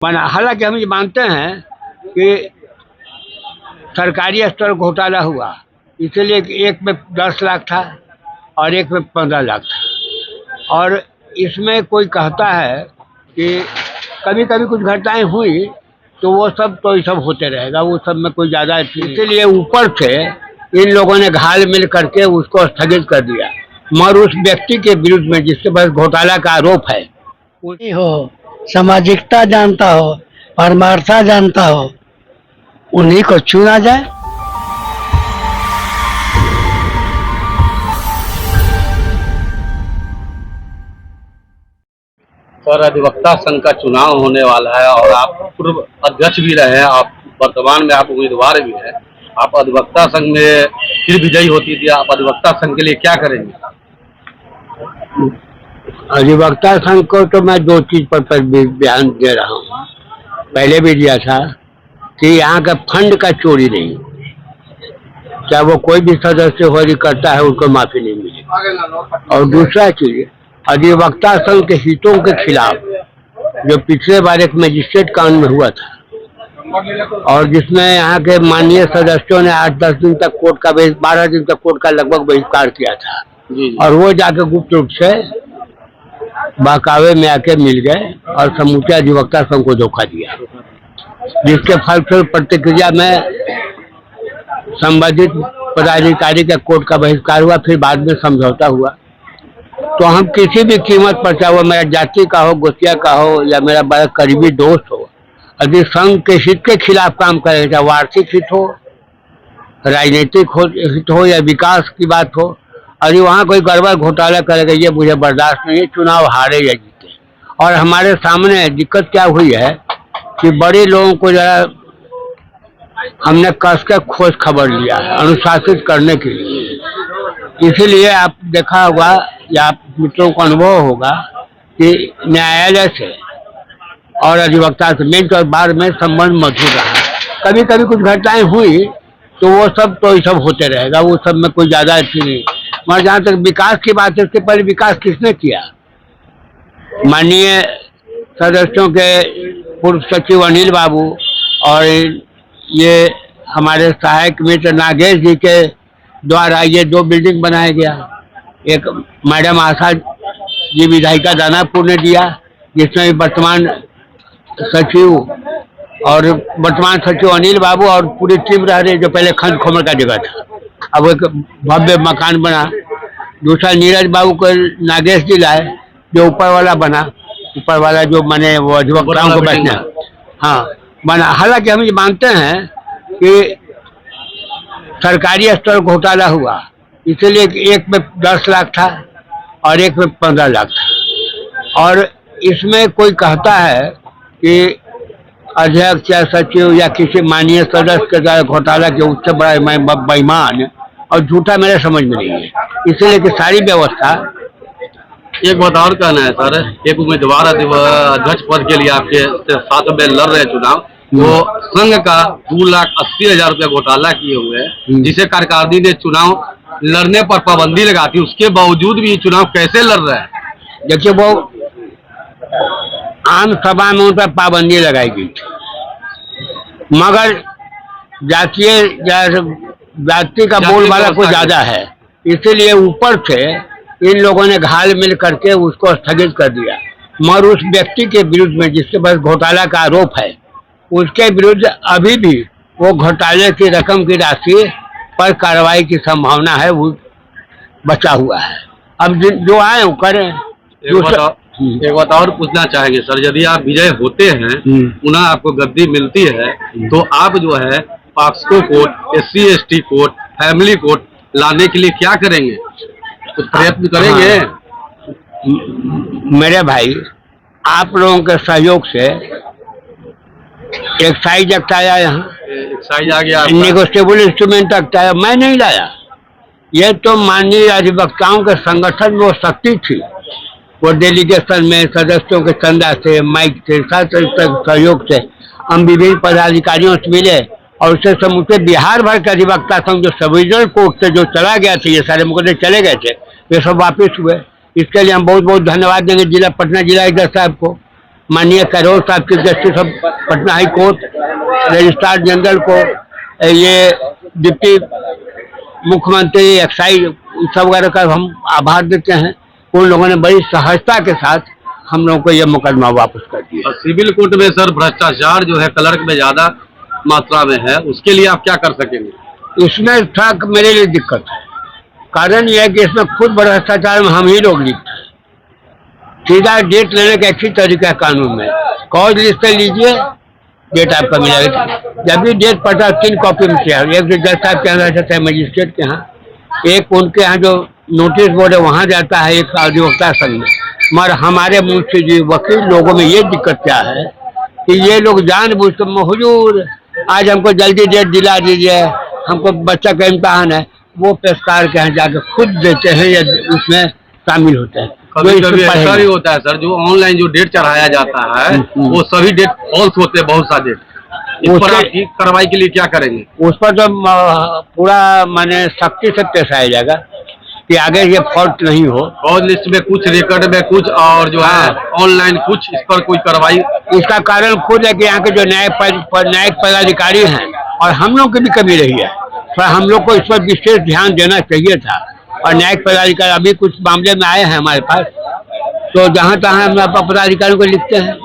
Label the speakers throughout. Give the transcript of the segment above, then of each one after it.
Speaker 1: हालांकि हम ये मानते हैं कि सरकारी स्तर घोटाला हुआ, इसलिए एक में 10 लाख था और एक में 15 लाख था। और इसमें कोई कहता है कि कभी कभी कुछ घटनाएं हुई तो वो सब तो ये सब होते रहेगा, वो सब में कोई ज़्यादा, इसीलिए ऊपर से इन लोगों ने घाल मिल करके उसको स्थगित कर दिया, मगर उस व्यक्ति के विरुद्ध में जिसके पास घोटाला का आरोप है
Speaker 2: हो, सामाजिकता जानता हो, परमार्था जानता हो, उन्हीं को चुना जाए।
Speaker 3: सर, अधिवक्ता संघ का चुनाव होने वाला है और आप पूर्व अध्यक्ष भी रहे हैं, आप वर्तमान में आप उम्मीदवार भी हैं। आप अधिवक्ता संघ में फिर विजयी होती थी, आप अधिवक्ता संघ के लिए क्या करेंगे?
Speaker 1: अधिवक्ता संघ को तो मैं 2 चीज पर बयान दे रहा हूँ, पहले भी दिया था कि यहाँ का फंड का चोरी नहीं, चाहे वो कोई भी सदस्य होरी करता है उनको माफी नहीं मिलेगी। और दूसरा चीज, अधिवक्ता संघ के हितों के खिलाफ जो पिछले बार एक मजिस्ट्रेट कानून में हुआ था और जिसमें यहाँ के माननीय सदस्यों ने 8-10 दिन तक कोर्ट का 12 दिन तक कोर्ट का लगभग बहिष्कार किया था और वो जाके गुप्त रूप से बहकावे में आके मिल गए और समूचे अधिवक्ता संघ को धोखा दिया, जिसके फलस्वरूप प्रतिक्रिया में संबंधित पदाधिकारी का कोर्ट का बहिष्कार हुआ, फिर बाद में समझौता हुआ। तो हम किसी भी कीमत पर, चाहे वो मेरा जाति का हो, गोतिया का हो या मेरा बड़ा करीबी दोस्त हो, यदि संघ के हित के खिलाफ काम करेगा, चाहे वार्षिक हित हो, राजनीतिक हित हो या विकास की बात हो, अरे वहाँ कोई गड़बड़ घोटाला करेगा ये मुझे बर्दाश्त नहीं है, चुनाव हारे या जीते। और हमारे सामने दिक्कत क्या हुई है कि बड़े लोगों को जरा हमने कस के खोज खबर लिया है अनुशासित करने के लिए। इसीलिए आप देखा होगा या आप मित्रों को अनुभव होगा कि न्यायालय से और अधिवक्ता से बेंच और बार में संबंध मजबूत रहा। कभी कभी कुछ घटनाएं हुई तो वो सब तो ये सब होते रहेगा, वो सब में कोई ज़्यादा अच्छी नहीं। मगर जहाँ तक विकास की बात है, उसके पहले विकास किसने किया? माननीय सदस्यों के पूर्व सचिव अनिल बाबू और ये हमारे सहायक मित्र नागेश जी के द्वारा ये 2 बिल्डिंग बनाया गया। एक मैडम आशा जी विधायिका दानापुर ने दिया, जिसमें वर्तमान सचिव और वर्तमान सचिव अनिल बाबू और पूरी टीम रह रही, जो पहले खंड खोमर का जगह था, अब एक भव्य मकान बना। दूसरा नीरज बाबू को नागेश जी लाए, जो ऊपर वाला बना, ऊपर वाला जो माने वो अधिवक्ताओं को बैठना, हाँ बना। हालांकि हम ये मानते हैं कि सरकारी स्तर घोटाला हुआ, इसलिए एक में 10 लाख था और एक में 15 लाख था। और इसमें कोई कहता है कि अध्यक्ष या सचिव या किसी माननीय सदस्य के द्वारा घोटाला के उससे बड़ा बेईमान और झूठा मेरे समझ में नहीं है। इसलिए कि सारी व्यवस्था।
Speaker 3: एक बात और कहना है सर, एक उम्मीदवार अध्यक्ष पद के लिए आपके साथ में लड़ रहे चुनाव, वो संघ का 2,80,000 रुपया घोटाला किए हुए हैं, जिसे कार्यकारिणी ने चुनाव लड़ने पर पाबंदी लगा थी, उसके बावजूद भी चुनाव कैसे लड़ रहे हैं?
Speaker 1: देखिए, वो आम सभा में उन पर पाबंदी लगाई गई थी, मगर जाति का बोलबाला को ज्यादा है, इसीलिए ऊपर से इन लोगों ने घाल मिल करके उसको स्थगित कर दिया। मगर उस व्यक्ति के विरुद्ध में जिसके पास घोटाला का आरोप है, उसके विरुद्ध अभी भी वो घोटाले की रकम की राशि पर कार्रवाई की संभावना है, वो बचा हुआ है। अब जो आए वो करें।
Speaker 3: एक बात और पूछना चाहेंगे सर, यदि आप विजय होते हैं, पुनः आपको गद्दी मिलती है, तो आप जो है POCSO court, SC ST court, family court लाने के लिए क्या करेंगे? कुछ प्रयत्न करेंगे?
Speaker 1: मेरे भाई, आप लोगों के सहयोग से एक्साइज एक्ट आया, यहाँ
Speaker 3: एक्साइज आ गया,
Speaker 1: नेगोशिएबल इंस्ट्रूमेंट एक्ट आया, मैं नहीं लाया। ये तो माननीय अधिवक्ताओं के संगठन में वो शक्ति थी, वो डेलीगेशन में सदस्यों के चंदा से, माइक से, सहयोग से हम विभिन्न पदाधिकारियों से मिले और उससे समूचे बिहार भर के अधिवक्ता संघ जो सब रीजनल कोर्ट से जो चला गया थे, ये सारे मुकदमे चले गए थे, वे सब वापस हुए। इसके लिए हम बहुत बहुत धन्यवाद देंगे जिला पटना जिला जज साहब को, माननीय कैरोल साहब chief justice of Patna high court, registrar general को, ये डिप्टी मुख्यमंत्री, एक्साइज सब वगैरह का हम आभार देते हैं। उन लोगों ने बड़ी सहजता के साथ हम लोगों को यह मुकदमा वापस कर दिया।
Speaker 3: और सिविल कोर्ट में सर भ्रष्टाचार जो है क्लर्क में ज्यादा मात्रा में है, उसके लिए आप क्या कर सकेंगे?
Speaker 1: इसमें था मेरे लिए दिक्कत है। कारण यह है कि इसमें खुद भ्रष्टाचार में हम ही लोग लिखते हैं। सीधा डेट लेने का एक ही तरीका है कानून में, कॉज लिस्ट से लीजिए, डेट आपका मिलेगा। जब भी डेट पड़ता है 3 कॉपी में चाहिए, एक जज साहब के यहाँ जाता है, मजिस्ट्रेट के यहाँ, एक उनके यहाँ जो नोटिस बोर्ड है वहाँ जाता है, एक अधिवक्ता संघ में। मगर हमारे मुंशी जी वकील लोगों में ये दिक्कत क्या है कि ये लोग जानबूझकर, हुजूर आज हमको जल्दी डेट दिला दीजिए, हमको बच्चा का इम्तहान है, वो पेशकार के यहाँ जाकर खुद देते हैं या उसमें शामिल होते हैं।
Speaker 3: कभी कभी ऐसा भी होता है सर, जो ऑनलाइन जो डेट चढ़ाया जाता है वो सभी डेट फॉल्स होते हैं, बहुत सा डेट। इस पर आप कार्रवाई के लिए क्या करेंगे?
Speaker 1: उस पर तो पूरा माने सख्ती से पेश आया जाएगा कि आगे ये फॉल्ट नहीं हो।
Speaker 3: फौज लिस्ट में कुछ, रिकॉर्ड में कुछ, और जो है ऑनलाइन कुछ, इस पर कोई कार्रवाई?
Speaker 1: इसका कारण खुद है कि यहाँ के जो न्यायिक पदाधिकारी हैं और हम लोग की भी कमी रही है, तो हम लोग को इस पर विशेष ध्यान देना चाहिए था। और न्यायिक पदाधिकारी अभी कुछ मामले में आए हैं हमारे पास, तो जहाँ तहाँ हम अपने पदाधिकारियों को लिखते हैं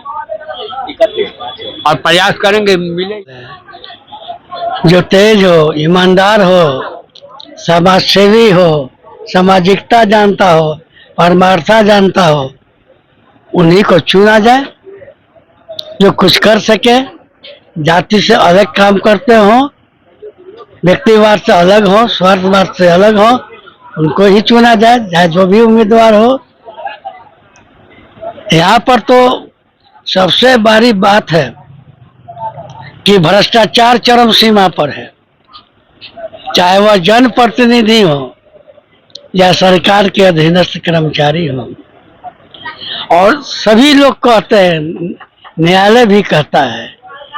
Speaker 1: और प्रयास करेंगे मिले।
Speaker 2: जो तेज हो, ईमानदार हो, समाज सेवी हो, सामाजिकता जानता हो, परमार्था जानता हो, उन्हीं को चुना जाए। जो कुछ कर सके, जाति से अलग काम करते हो, व्यक्तिवाद से अलग हो, स्वार्थवाद से अलग हो, उनको ही चुना जाए, चाहे जो भी उम्मीदवार हो। यहाँ पर तो सबसे बड़ी बात है कि भ्रष्टाचार चरम सीमा पर है, चाहे वह जनप्रतिनिधि हो या सरकार के अधीनस्थ कर्मचारी हो। और सभी लोग कहते हैं, न्यायालय भी कहता है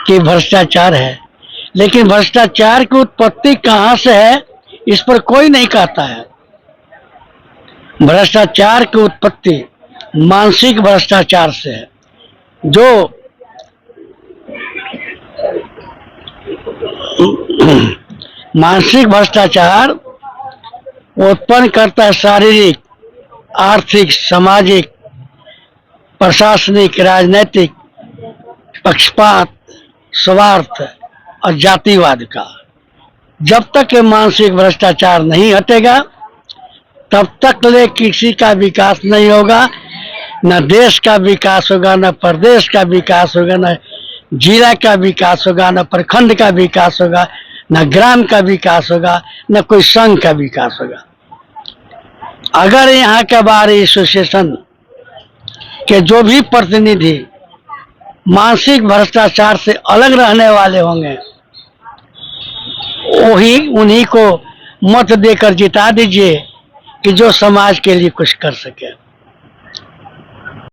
Speaker 2: कि भ्रष्टाचार है, लेकिन भ्रष्टाचार की उत्पत्ति कहाँ से है, इस पर कोई नहीं कहता है। भ्रष्टाचार की उत्पत्ति मानसिक भ्रष्टाचार से है, जो मानसिक भ्रष्टाचार उत्पन्न करता है शारीरिक, आर्थिक, सामाजिक, प्रशासनिक, राजनीतिक पक्षपात, स्वार्थ और जातिवाद का। जब तक ये मानसिक भ्रष्टाचार नहीं हटेगा, तब तक ले किसी का विकास नहीं होगा। न देश का विकास होगा, न प्रदेश का विकास होगा, न जिला का विकास होगा, न प्रखंड का विकास होगा, न ग्राम का विकास होगा, न कोई संघ का विकास होगा। अगर यहाँ का बार एसोसिएशन के जो भी प्रतिनिधि मानसिक भ्रष्टाचार से अलग रहने वाले होंगे, वही उन्हीं को मत देकर जिता दीजिए कि जो समाज के लिए कुछ कर सके।